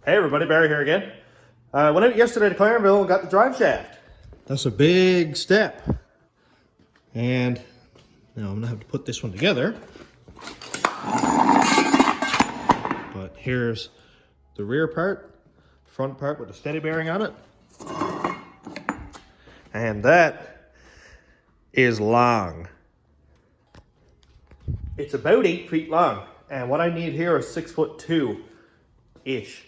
Hey everybody, Barry here again. Went out yesterday to Clarenville and got the drive shaft. That's a big step. And now I'm gonna have to put this one together. But here's the rear part, front part with the steady bearing on it. And that is long. It's about 8 feet long. And what I need here is 6'2"-ish.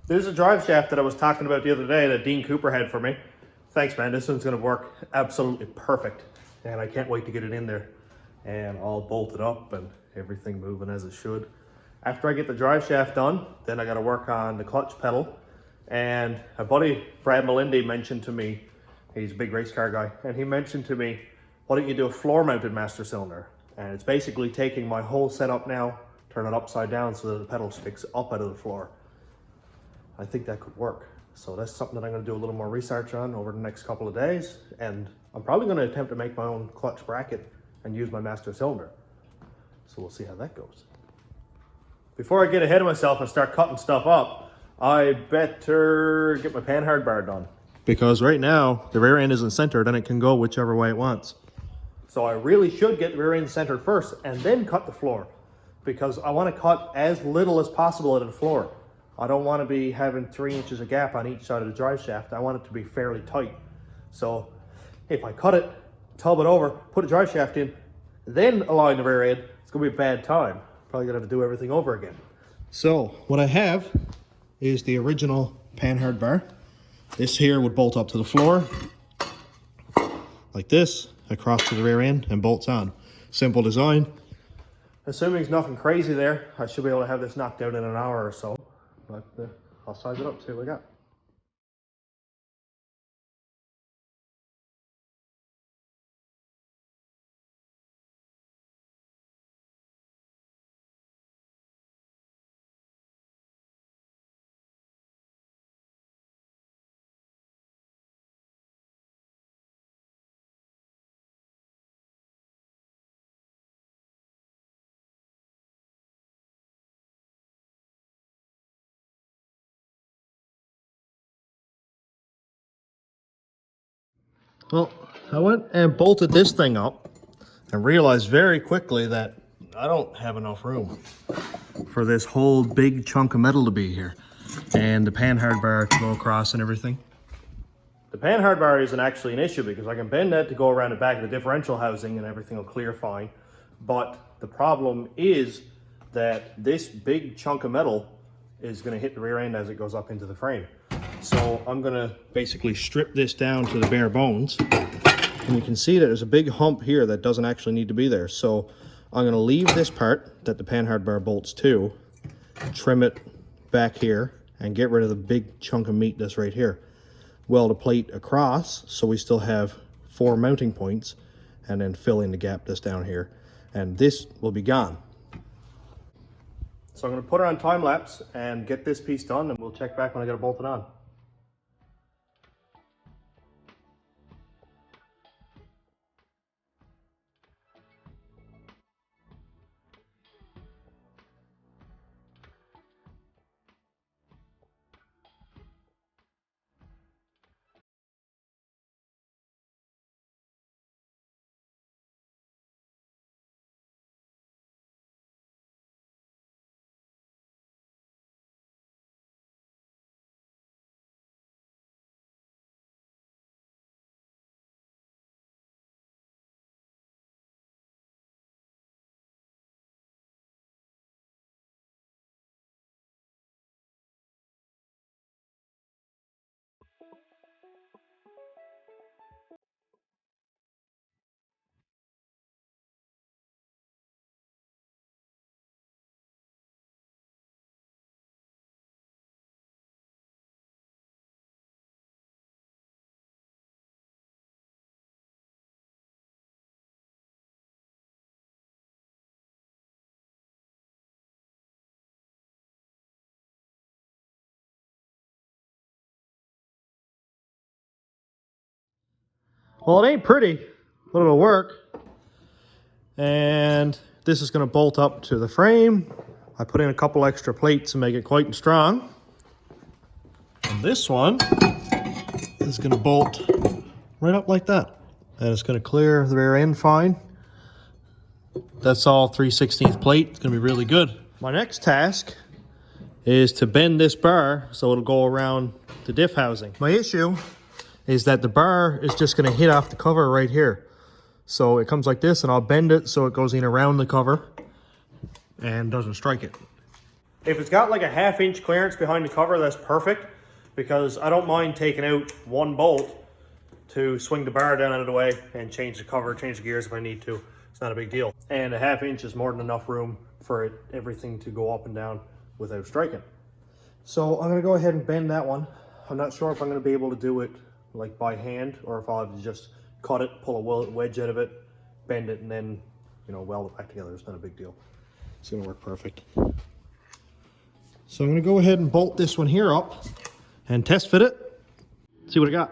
There's a drive shaft that I was talking about the other day that Dean Cooper had for me. Thanks, man. This one's going to work absolutely perfect. And I can't wait to get it in there and all bolted up and everything moving as it should. After I get the drive shaft done, then I got to work on the clutch pedal. And my buddy, Brad Melindy, mentioned to me, he's a big race car guy, and he mentioned to me, why don't you do a floor mounted master cylinder? And it's basically taking my whole setup now, turn it upside down so that the pedal sticks up out of the floor. I think that could work. So that's something that I'm going to do a little more research on over the next couple of days. And I'm probably going to attempt to make my own clutch bracket and use my master cylinder. So we'll see how that goes. Before I get ahead of myself and start cutting stuff up, I better get my Panhard bar done. Because right now, the rear end isn't centered and it can go whichever way it wants. So I really should get the rear end centered first and then cut the floor. Because I want to cut as little as possible out of the floor. I don't want to be having 3 inches of gap on each side of the drive shaft. I want it to be fairly tight. So if I cut it, tub it over, put a drive shaft in, then align the rear end, it's going to be a bad time. Probably going to have to do everything over again. So what I have is the original Panhard bar. This here would bolt up to the floor like this, across to the rear end and bolts on. Simple design. Assuming there's nothing crazy there, I should be able to have this knocked out in an hour or so. But I'll size it up, see what we got. Well, I went and bolted this thing up and realized very quickly that I don't have enough room for this whole big chunk of metal to be here and the Panhard bar to go across and everything. The Panhard bar isn't actually an issue because I can bend that to go around the back of the differential housing and everything will clear fine. But the problem is that this big chunk of metal is going to hit the rear end as it goes up into the frame. So I'm going to basically strip this down to the bare bones. And you can see that there's a big hump here that doesn't actually need to be there. So I'm going to leave this part that the Panhard bar bolts to, trim it back here, and get rid of the big chunk of meat that's right here. Weld a plate across so we still have 4 mounting points, and then fill in the gap that's down here. And this will be gone. So I'm going to put her on time lapse and get this piece done, and we'll check back when I get it bolted on. Well, it ain't pretty, but it'll work. And this is going to bolt up to the frame. I put in a couple extra plates to make it quite strong. And this one is going to bolt right up like that. And it's going to clear the rear end fine. That's all 3/16 plate. It's going to be really good. My next task is to bend this bar so it'll go around the diff housing. My issue is that the bar is just going to hit off the cover right here. So it comes like this, and I'll bend it so it goes in around the cover and doesn't strike it. If it's got like a 1/2 inch clearance behind the cover, that's perfect, because I don't mind taking out one bolt to swing the bar down out of the way and change the cover, change the gears if I need to. It's not a big deal. And a 1/2 inch is more than enough room for everything to go up and down without striking. So I'm gonna go ahead and bend that one. I'm not sure if I'm gonna be able to do it like by hand, or if I'll have to just cut it, pull a wedge out of it, bend it, and then, you know, weld it back together. It's not a big deal. It's gonna work perfect. So I'm gonna go ahead and bolt this one here up and test fit it, see what I got.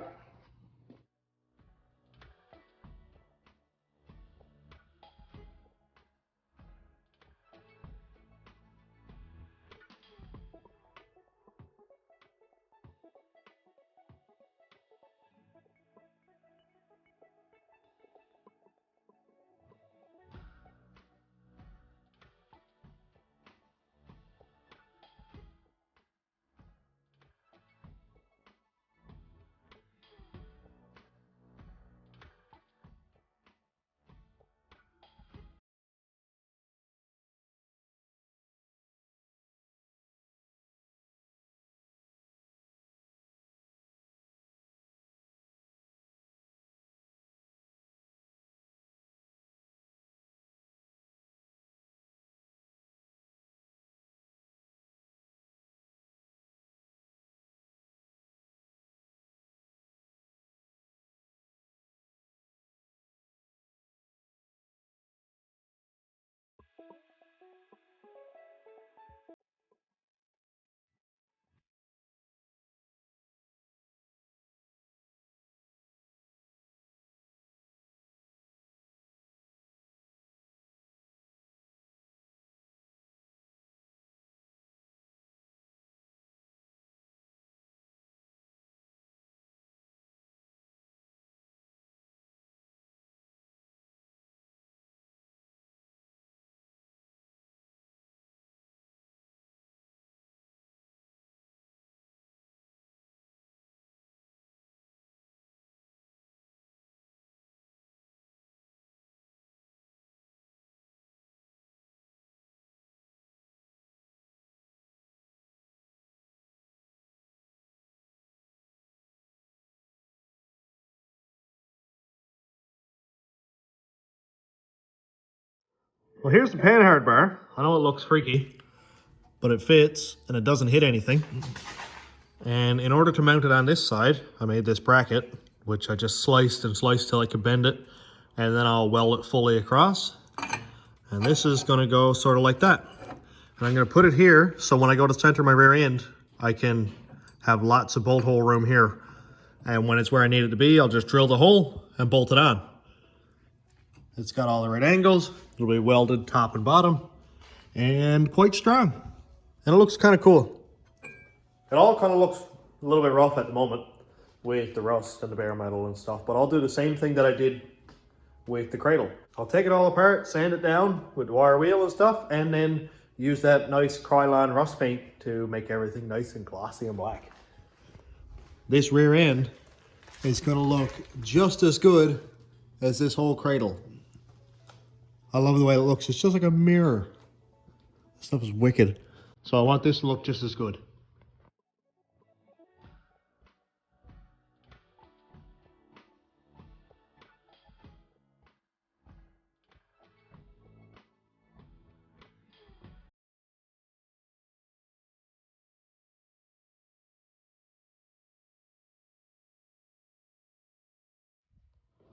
Well, here's the Panhard bar. I know it looks freaky, but it fits and it doesn't hit anything. And in order to mount it on this side, I made this bracket, which I just sliced and sliced till I could bend it, and then I'll weld it fully across. And this is gonna go sort of like that. And I'm gonna put it here, so when I go to center my rear end, I can have lots of bolt hole room here. And when it's where I need it to be, I'll just drill the hole and bolt it on. It's got all the right angles. It'll be welded top and bottom and quite strong. And it looks kind of cool. It all kind of looks a little bit rough at the moment with the rust and the bare metal and stuff, but I'll do the same thing that I did with the cradle. I'll take it all apart, sand it down with wire wheel and stuff, and then use that nice Krylon rust paint to make everything nice and glossy and black. This rear end is gonna look just as good as this whole cradle. I love the way it looks. It's just like a mirror. This stuff is wicked. So I want this to look just as good.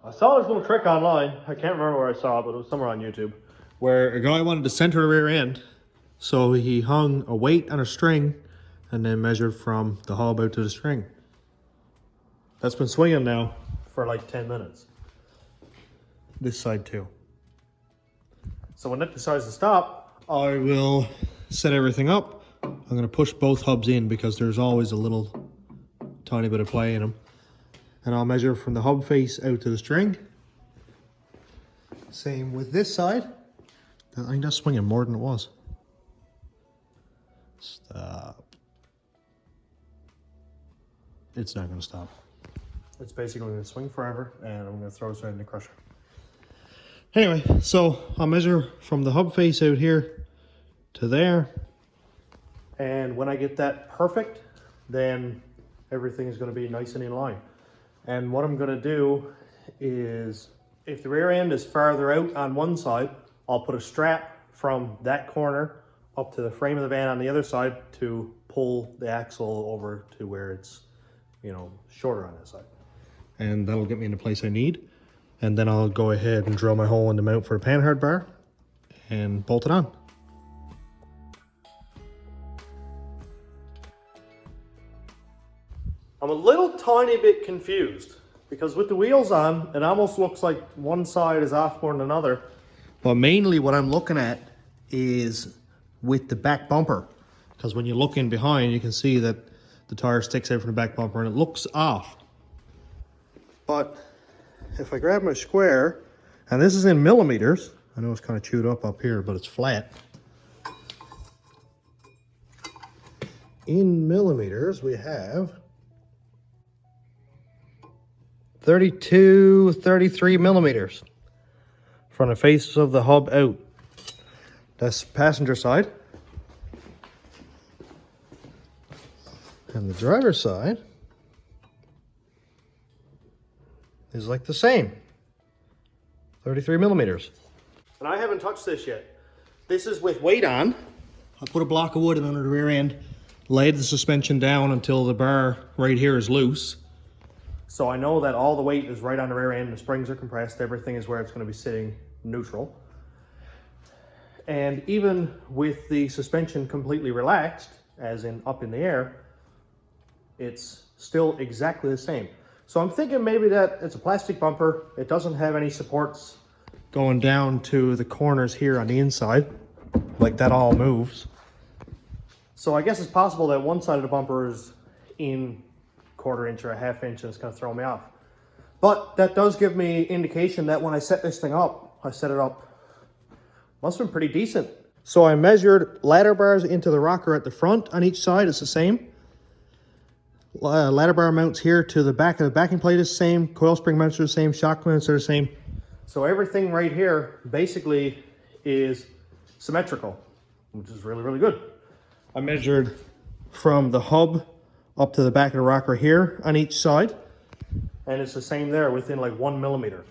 I saw this little trick online. I can't remember where I saw it, but it was somewhere on YouTube, where a guy wanted to center the rear end. So he hung a weight on a string and then measured from the hub out to the string. That's been swinging now for like 10 minutes. This side too. So when it decides to stop, I will set everything up, I'm going to push both hubs in because there's always a little tiny bit of play in them. And I'll measure from the hub face out to the string. Same with this side. I think that's swinging more than it was. Stop. It's not going to stop. It's basically going to swing forever, and I'm going to throw it right in the crusher. Anyway, so I'll measure from the hub face out here to there. And when I get that perfect, then everything is going to be nice and in line. And what I'm going to do is, if the rear end is farther out on one side, I'll put a strap from that corner up to the frame of the van on the other side to pull the axle over to where it's, you know, shorter on this side. And that'll get me in the place I need. And then I'll go ahead and drill my hole in the mount for the Panhard bar and bolt it on. I'm a little tiny bit confused because with the wheels on, it almost looks like one side is off more than another. But mainly what I'm looking at is with the back bumper. Because when you look in behind, you can see that the tire sticks out from the back bumper and it looks off. But if I grab my square, and this is in millimeters, I know it's kind of chewed up here, but it's flat. In millimeters, we have 32, 33 millimeters from the face of the hub out. That's passenger side. And the driver's side is like the same, 33 millimeters. And I haven't touched this yet. This is with weight on. I put a block of wood in under the rear end, laid the suspension down until the bar right here is loose. So I know that all the weight is right on the rear end, the springs are compressed, everything is where it's going to be sitting neutral. And even with the suspension completely relaxed, as in up in the air, it's still exactly the same. So I'm thinking maybe that it's a plastic bumper. It doesn't have any supports going down to the corners here on the inside. Like that all moves. So I guess it's possible that one side of the bumper is in 1/4 inch or a 1/2 inch and it's going to throw me off. But that does give me indication that when I set this thing up, I set it up, must have been pretty decent. So I measured ladder bars into the rocker at the front on each side. It's the same. Ladder bar mounts here to the back of the backing plate is the same. Coil spring mounts are the same. Shock mounts are the same. So everything right here basically is symmetrical, which is really, really good. I measured from the hub up to the back of the rocker here on each side. And it's the same there within like 1 millimeter.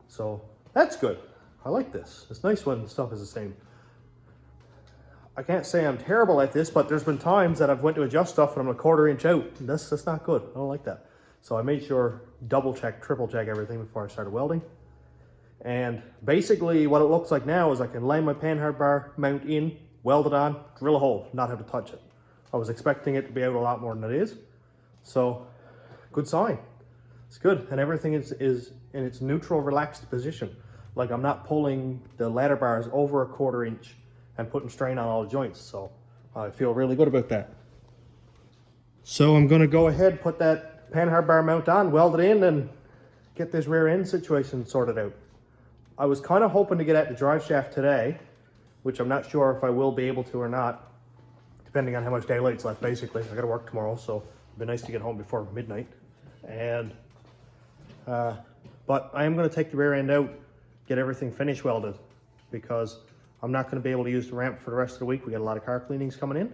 So that's good. I like this. It's nice when stuff is the same. I can't say I'm terrible at this, but there's been times that I've went to adjust stuff and I'm a 1/4 inch out. That's not good. I don't like that. So I made sure double check, triple check everything before I started welding. And basically what it looks like now is I can lay my Panhard bar mount in, weld it on, drill a hole, not have to touch it. I was expecting it to be out a lot more than it is. So good sign. It's good. And everything is in its neutral, relaxed position. Like I'm not pulling the ladder bars over a 1/4 inch and putting strain on all the joints. So I feel really good about that. So I'm going to go ahead, put that Panhard bar mount on, weld it in, and get this rear end situation sorted out. I was kind of hoping to get at the drive shaft today, which I'm not sure if I will be able to or not, depending on how much daylight's left, basically. I got to work tomorrow, so it'd be nice to get home before midnight. And but I am going to take the rear end out, get everything finish welded, because I'm not going to be able to use the ramp for the rest of the week. We got a lot of car cleanings coming in.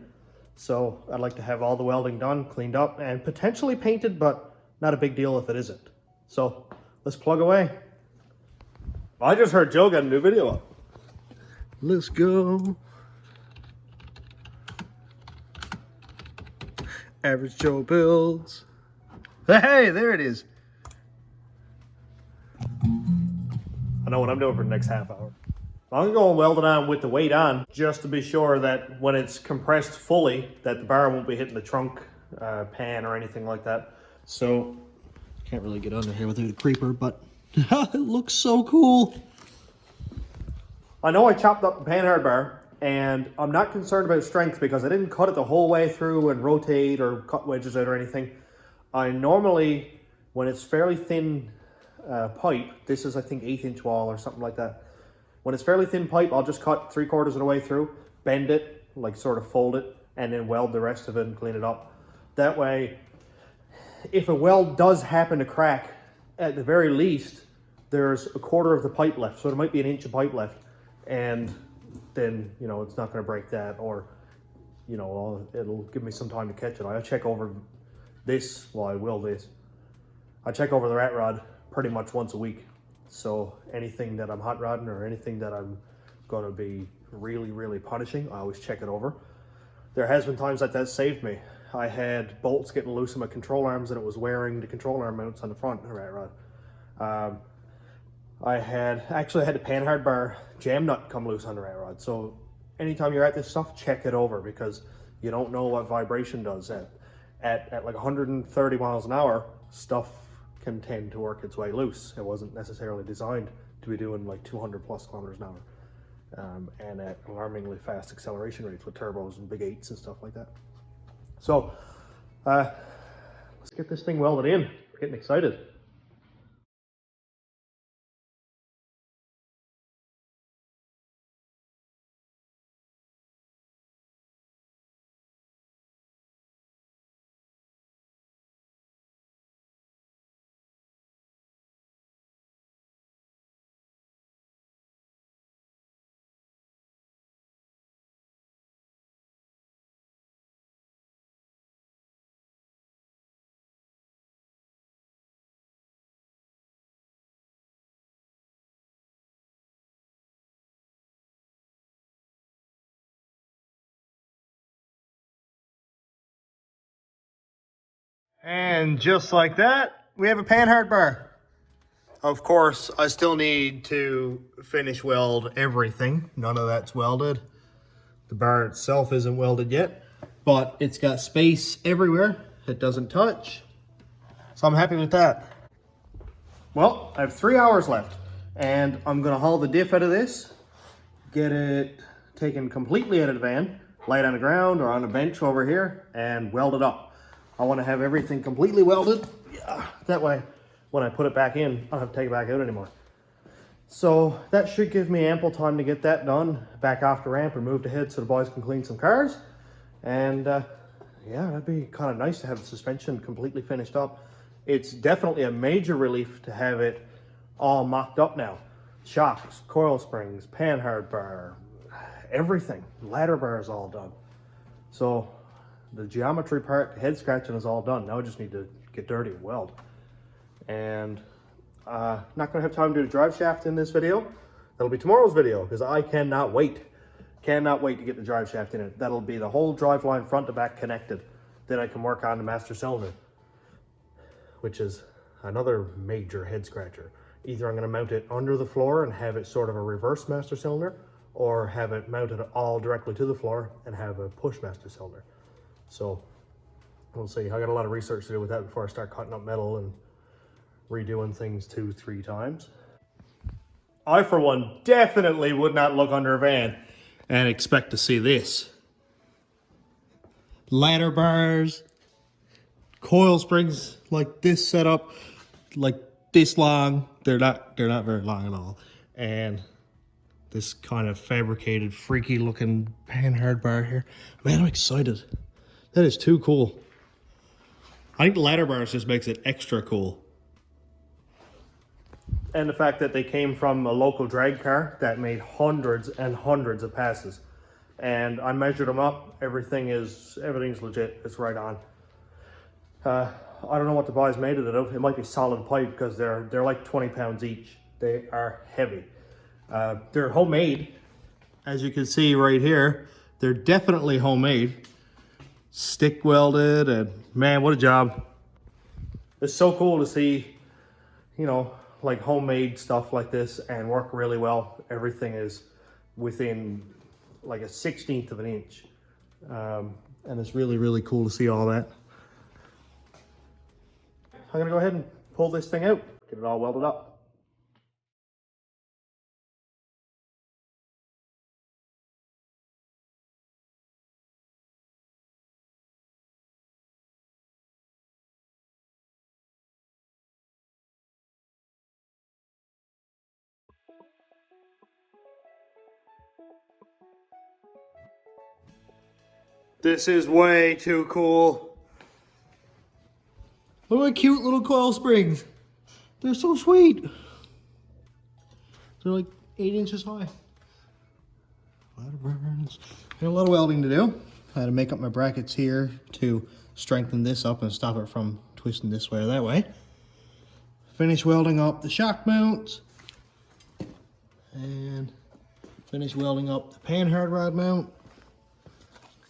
So I'd like to have all the welding done, cleaned up, and potentially painted, but not a big deal if it isn't. So let's plug away. I just heard Joe got a new video up. Let's go. Average Joe builds. Hey, there it is. I know what I'm doing for the next half hour. I'm gonna go and weld it on with the weight on, just to be sure that when it's compressed fully, that the bar won't be hitting the trunk pan or anything like that. So, can't really get under here without a creeper, but it looks so cool. I know I chopped up the Panhard bar And I'm not concerned about strength because I didn't cut it the whole way through and rotate or cut wedges out or anything. I normally, when it's fairly thin pipe, this is I think 1/8 wall or something like that. When it's fairly thin pipe, I'll just cut 3/4 of the way through, bend it, like sort of fold it, and then weld the rest of it and clean it up. That way, if a weld does happen to crack, at the very least, there's 1/4 of the pipe left. So there might be 1 inch of pipe left. And then, you know, it's not going to break that, or, you know, it'll give me some time to catch it. I check over this, well, I will this. I check over the rat rod pretty much once a week. So anything that I'm hot rodding or anything that I'm going to be really, really punishing, I always check it over. There has been times that saved me. I had bolts getting loose in my control arms and it was wearing the control arm mounts on the front of the rat rod. I actually had the Panhard bar jam nut come loose on the rat rod. So anytime you're at this stuff, check it over because you don't know what vibration does. At like 130 miles an hour, stuff can tend to work its way loose. It wasn't necessarily designed to be doing like 200 plus kilometers an hour. And at alarmingly fast acceleration rates with turbos and big 8s and stuff like that. So let's get this thing welded in. We're getting excited. And just like that, we have a Panhard bar. Of course, I still need to finish weld everything. None of that's welded. The bar itself isn't welded yet, but it's got space everywhere. It doesn't touch. So I'm happy with that. Well, I have 3 hours left and I'm gonna haul the diff out of this, get it taken completely out of the van, lay it on the ground or on a bench over here and weld it up. I want to have everything completely welded. Yeah, that way, when I put it back in, I don't have to take it back out anymore. So that should give me ample time to get that done, back off the ramp and moved ahead so the boys can clean some cars. And yeah, that'd be kind of nice to have the suspension completely finished up. It's definitely a major relief to have it all mocked up now. Shocks, coil springs, Panhard bar, everything. Ladder bar is all done. So the geometry part, head scratching is all done. Now I just need to get dirty and weld. And not gonna have time to do the drive shaft in this video. That'll be tomorrow's video because I cannot wait. Cannot wait to get the drive shaft in it. That'll be the whole drive line front to back connected. Then I can work on the master cylinder, which is another major head scratcher. Either I'm gonna mount it under the floor and have it sort of a reverse master cylinder, or have it mounted all directly to the floor and have a push master cylinder. So we'll see. I got a lot of research to do with that before I start cutting up metal and redoing things 2-3 times. I, for one, definitely would not look under a van and expect to see this. Ladder bars, coil springs like this setup, like this long. They're not very long at all. And this kind of fabricated, freaky looking Panhard bar here. Man, I'm excited. That is too cool. I think the ladder bars just makes it extra cool. And the fact that they came from a local drag car that made hundreds and hundreds of passes. And I measured them up. Everything's legit. It's right on. I don't know what the boys made it out of. It might be solid pipe because they're like 20 pounds each. They are heavy. They're homemade. As you can see right here, they're definitely homemade. Stick welded, and man, what a job. It's so cool to see, you know, like homemade stuff like this and work really well. Everything is within like a 1/16 of an inch. And it's really, really cool to see all that. I'm gonna go ahead and pull this thing out, get it all welded up. This is way too cool. Look at my cute little coil springs. They're so sweet. They're like 8 inches high. A lot of burns. And a lot of welding to do. I had to make up my brackets here to strengthen this up and stop it from twisting this way or that way. Finish welding up the shock mounts. And finish welding up the Panhard rod mount.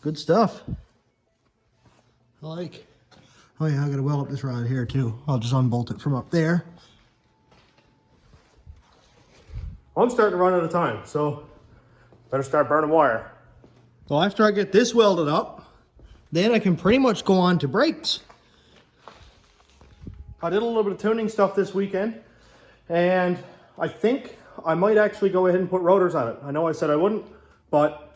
Good stuff. I like. Oh yeah, I gotta weld up this rod here too. I'll just unbolt it from up there. I'm starting to run out of time, so better start burning wire. Well, after I get this welded up, then I can pretty much go on to brakes. I did a little bit of tuning stuff this weekend, and I think I might actually go ahead and put rotors on it. I know I said I wouldn't, but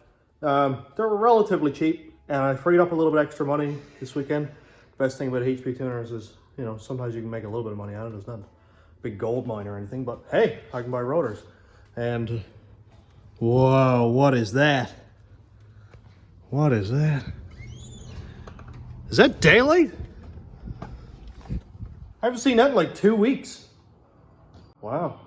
they were relatively cheap, and I freed up a little bit extra money this weekend. The best thing about HP tuners is, you know, sometimes you can make a little bit of money on it. It's not a big gold mine or anything, but hey, I can buy rotors. And whoa, what is that? What is that? Is that daylight? I haven't seen that in like 2 weeks. Wow.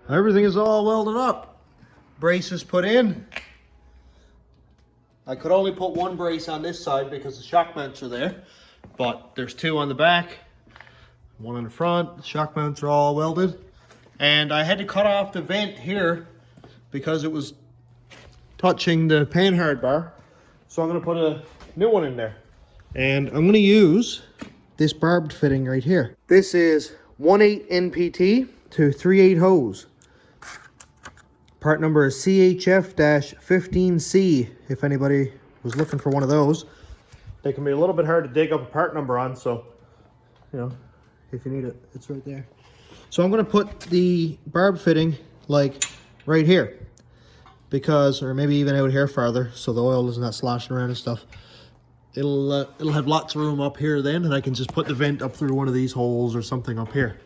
Everything is all welded up. Braces put in. I could only put one brace on this side because the shock mounts are there, but there's two on the back, one on the front. The shock mounts are all welded. And I had to cut off the vent here because it was touching the Panhard bar. So I'm gonna put a new one in there. And I'm going to use this barbed fitting right here. This is 1/8 NPT to 3/8 hose. Part number is CHF-15C, if anybody was looking for one of those. They can be a little bit hard to dig up a part number on, so, you know, if you need it, it's right there. So I'm going to put the barb fitting, like, right here. Because, or maybe even out here farther, so the oil is not sloshing around and stuff. It'll have lots of room up here then, and I can just put the vent up through one of these holes or something up here.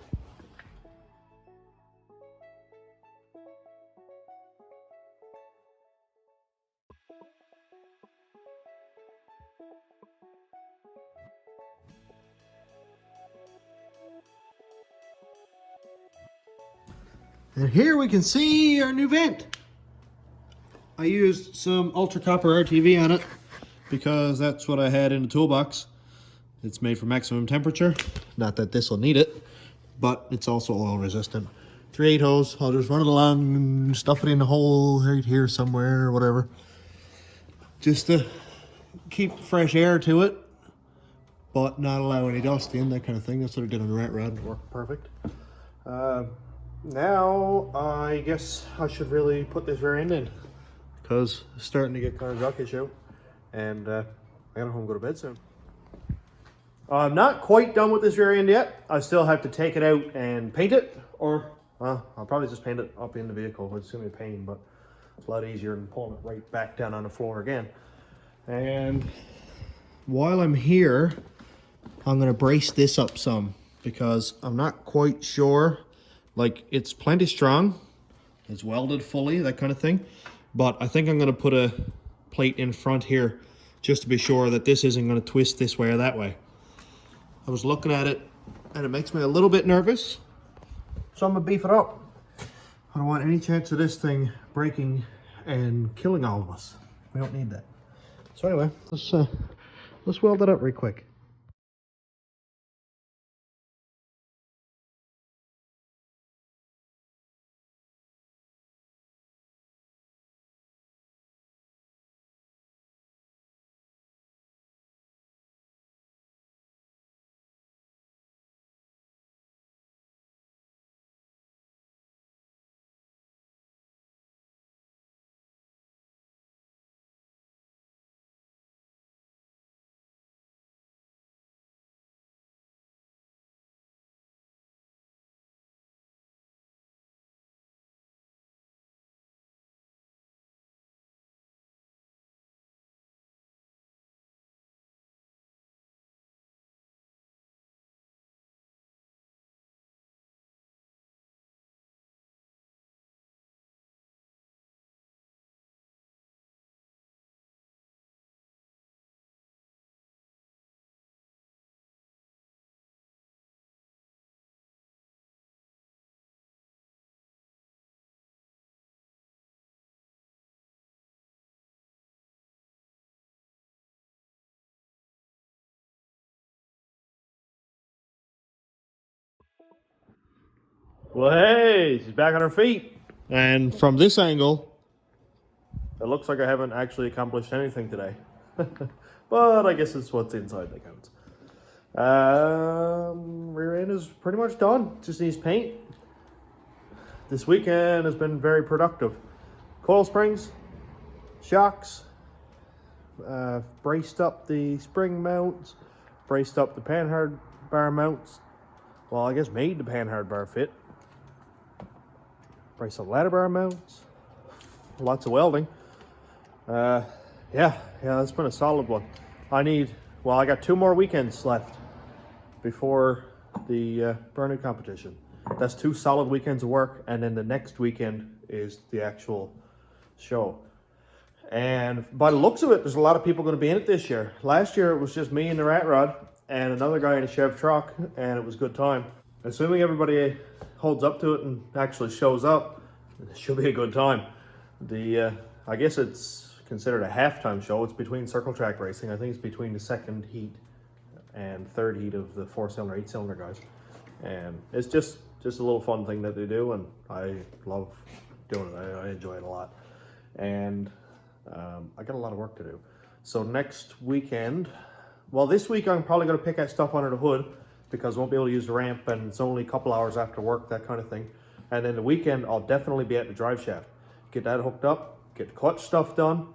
And here we can see our new vent. I used some ultra copper RTV on it because that's what I had in the toolbox. It's made for maximum temperature. Not that this will need it, but it's also oil resistant. 3/8 hose. I'll just run it along and stuff it in the hole right here somewhere or whatever. Just to keep fresh air to it, but not allow any dust in, that kind of thing. That's what I did on the rat rod. It worked perfect. Now I guess I should really put this rear end in because it's starting to get kind of duckish out, and I gotta home and go to bed soon. I'm not quite done with this rear end yet. I still have to take it out and paint it, or well, I'll probably just paint it up in the vehicle, which is gonna be a pain, but it's a lot easier than pulling it right back down on the floor again. And while I'm here, I'm gonna brace this up some because I'm not quite sure. Like, it's plenty strong, it's welded fully, that kind of thing, but I think I'm going to put a plate in front here just to be sure that this isn't going to twist this way or that way. I was looking at it and it makes me a little bit nervous, so I'm going to beef it up. I don't want any chance of this thing breaking and killing all of us. We don't need that. So anyway, let's weld it up real quick. Well, hey, she's back on her feet. And from this angle, it looks like I haven't actually accomplished anything today. But I guess it's what's inside that counts. Rear end is pretty much done. Just needs paint. This weekend has been very productive. Coil springs, shocks, braced up the spring mounts, braced up the Panhard bar mounts. Well, I guess made the Panhard bar fit. Brace up ladder bar mounts. Lots of welding. Yeah, it's been a solid one. I got 2 more weekends left before the burnout competition. That's 2 solid weekends of work, and then the next weekend is the actual show. And by the looks of it, there's a lot of people going to be in it this year. Last year, it was just me and the rat rod and another guy in a Chev truck, and it was a good time. Assuming everybody holds up to it and actually shows up, it should be a good time. I guess it's considered a halftime show. It's between circle track racing. I think it's between the second heat and third heat of the 4-cylinder, 8-cylinder guys. And it's just a little fun thing that they do, and I love doing it. I enjoy it a lot. And I got a lot of work to do. So next weekend, well, this week I'm probably going to pick at stuff under the hood because I won't be able to use the ramp and it's only a couple hours after work, that kind of thing. And then the weekend, I'll definitely be at the drive shaft. Get that hooked up, get the clutch stuff done,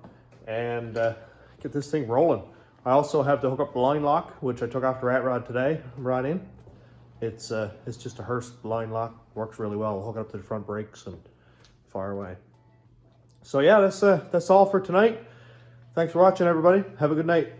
and get this thing rolling. I also have to hook up the line lock, which I took off the rat rod today, right in. It's just a Hurst line lock, works really well. I'll hook it up to the front brakes and fire away. So yeah, that's all for tonight. Thanks for watching, everybody. Have a good night.